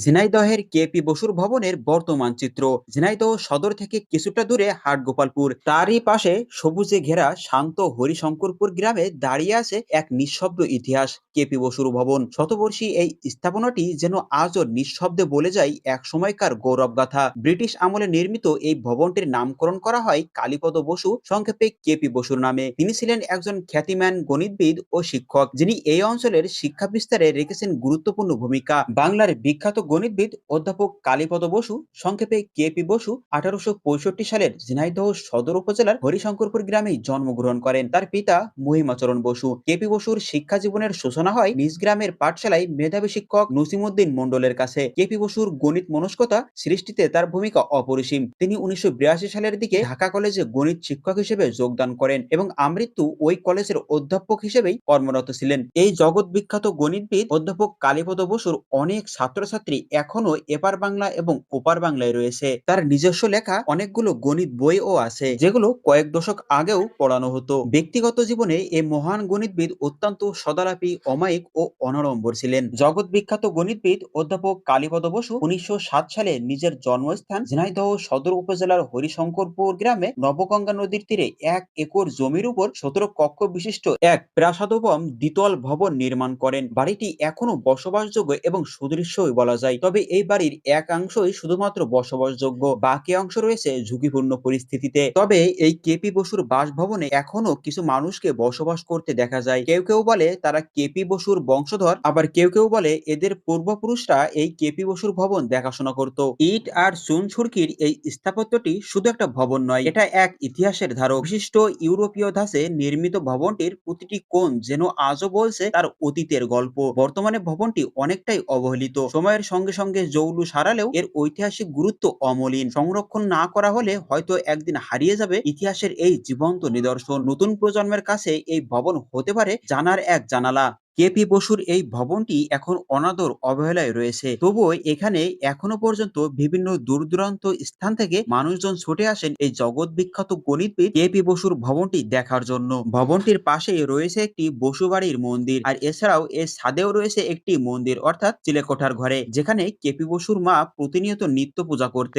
ঝিনাইদহের কেপি বসুর ভবনের বর্তমান চিত্র। ঝিনাইদহ সদর থেকে কিছুটা দূরে হাটগোপালপুর, তারই পাশে সবুজে ঘেরা শান্ত হরিশঙ্করপুর গ্রামে দাঁড়িয়ে আছে এক নিঃশব্দ ইতিহাস, কেপি বসুর ভবন। শতবর্ষী এই স্থাপনাটি যেন আজও নিঃশব্দে বলে যায় এক সময়কার গৌরব গাথা। ব্রিটিশ আমলে নির্মিত এই ভবনটির নামকরণ করা হয় কালীপদ বসু, সংক্ষেপে কেপি বসুর নামে। তিনি ছিলেন একজন খ্যাতিমান গণিতবিদ ও শিক্ষক, যিনি এই অঞ্চলের শিক্ষা বিস্তারে রেখেছেন গুরুত্বপূর্ণ ভূমিকা। বাংলার বিখ্যাত গণিতবিদ অধ্যাপক কালীপদ বসু, সংক্ষেপে কেপি বসু, 1865 সালের ঝিনাইদহ সদর উপজেলার হরিশঙ্করপুর গ্রামেই জন্মগ্রহণ করেন। তার পিতা মহিমাচরণ বসু। কেপি বসুর শিক্ষা জীবনের সূচনা হয় নিজ গ্রামের পাঠশালায় মেধাবী শিক্ষক নসিমউদ্দিন মন্ডলের কাছে। কেপি বসুর গণিত মনস্কতা সৃষ্টিতে তার ভূমিকা অপরিসীম। তিনি 1982 সালের দিকে ঢাকা কলেজে গণিত শিক্ষক হিসেবে যোগদান করেন এবং আমৃত্যু ওই কলেজের অধ্যাপক হিসেবেই কর্মরত ছিলেন। এই জগৎ বিখ্যাত গণিতবিদ অধ্যাপক কালীপদ বসুর অনেক ছাত্রছাত্রী এখনো এপার বাংলা এবং ওপার বাংলায় রয়েছে। তার নিজস্ব লেখা অনেকগুলো গণিত বইও আছে, যেগুলো কয়েক দশক আগেও পড়ানো হতো। ব্যক্তিগত জীবনে এই মহান গণিতবিদ অত্যন্ত সদালাপী, অমায়িক ও অনাড়ম্বর ছিলেন। জগৎ বিখ্যাত গণিতবিদ অধ্যাপক কালীপদ বসু 1907 সালে নিজের জন্মস্থান ঝিনাইদহ সদর উপজেলার হরিশঙ্করপুর গ্রামে নবগঙ্গা নদীর তীরে 1 একর জমির উপর 17 কক্ষ বিশিষ্ট এক প্রাসাদোপম দ্বিতল ভবন নির্মাণ করেন। বাড়িটি এখনো বসবাসযোগ্য এবং সুদৃশ্যই বলা যায়। তবে এই বাড়ির একাংশই শুধুমাত্র বসবাসযোগ্য, বাকি অংশ রয়েছে ঝুঁকিপূর্ণ পরিস্থিতিতে। তবে এই কেপি বসুর বাসভবনে এখনো কিছু মানুষকে বসবাস করতে দেখা যায়। কেউ কেউ বলে তারা কেপি বসুর বংশধর, আবার কেউ কেউ বলে এদের পূর্বপুরুষরা এই কেপি বসুর ভবন দেখাশোনা করত। ইট আর চুন ছুরকির এই স্থাপত্যটি শুধু একটা ভবন নয়, এটা এক ইতিহাসের ধারক। বিশিষ্ট ইউরোপীয় ধাঁচে নির্মিত ভবনটির প্রতিটি কোণ যেন আজও বলছে তার অতীতের গল্প। বর্তমানে ভবনটি অনেকটাই অবহেলিত, সময়ের সঙ্গে সঙ্গে জৌলুস হারালেও এর ঐতিহাসিক গুরুত্ব অমলিন। সংরক্ষণ না করা হলে হয়তো একদিন হারিয়ে যাবে ইতিহাসের এই জীবন্ত নিদর্শন। নতুন প্রজন্মের কাছে এই ভবন হতে পারে জানার এক জানালা। কেপি বসুর এই ভবনটি এখন অনাদর অবহেলায় রয়েছে, তবুও এখানে এখনো পর্যন্ত বিভিন্ন দূর দূরান্ত স্থান থেকে মানুষজন ছুটে আসেন এই জগৎ বিখ্যাত গণিতবিদ কেপি বসুর ভবনটি দেখার জন্য। ভবনটির পাশেই রয়েছে একটি বসুবাড়ির মন্দির, আর এছাড়াও এর ছাদেও রয়েছে একটি মন্দির, অর্থাৎ চিলেকোঠার ঘরে, যেখানে কেপি বসুর মা প্রতিনিয়ত নিত্য পূজা করতেন।